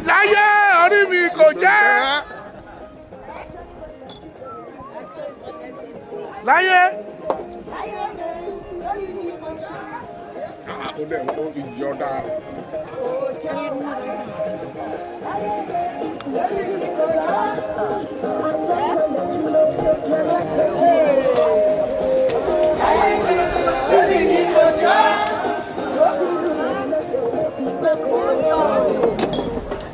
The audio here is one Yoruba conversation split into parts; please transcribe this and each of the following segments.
láyé orí mi kò jẹ́. láyé. ó dẹ̀ ó ti yọ dáa.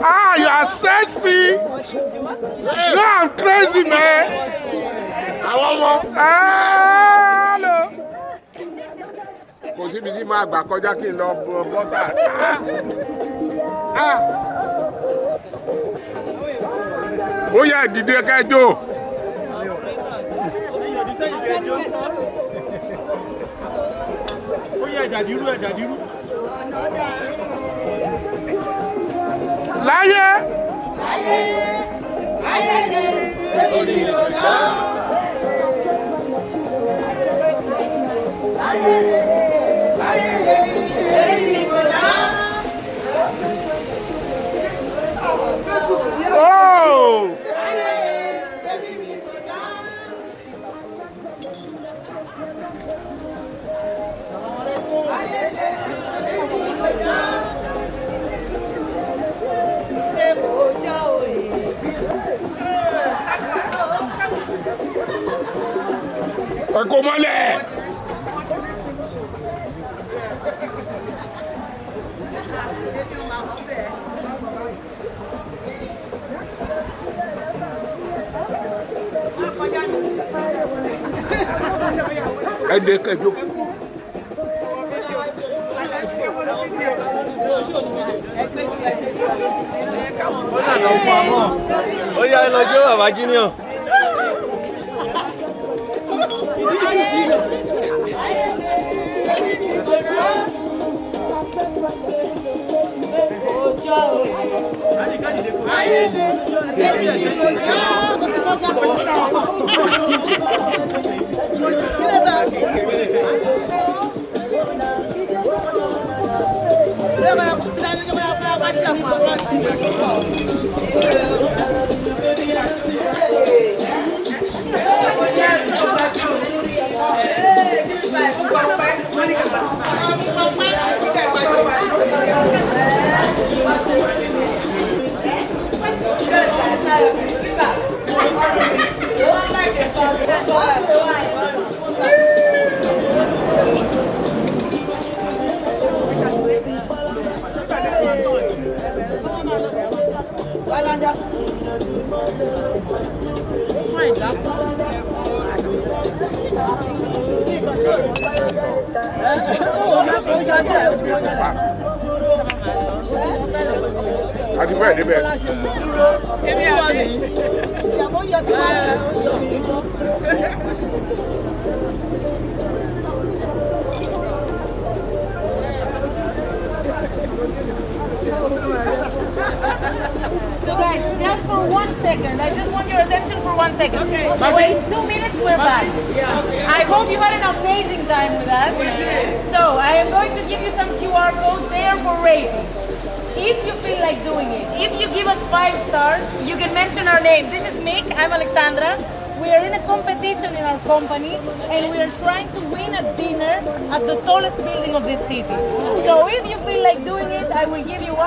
Ah, you are sexy. No, I'm crazy, man. àwọn ọmọ. Hello. kò síbi tí máa gbà kọjá kí n lọ bọ́tà. ó yẹ dìde kẹjọ. ó yẹ ẹ̀jàdírú. láyé. Oh. ẹ kò mọ́lẹ̀. ẹ dé kẹjọ. ó yá ẹ lọ jó bàbá junior. a ti fẹ́ níbẹ̀. So guys, just for 1 second, I just want your attention for 1 second. Okay. In 2 minutes we're back. I hope you had an amazing time with us. So I am going to give you some QR codes there for ratings. If you feel like doing it, if you give us 5 stars, you can mention our names. This is Mick, I'm Alexandra. We are in a competition in our company and we are trying to win a dinner at the tallest building of this city. So if you feel like doing it, I will give you 1,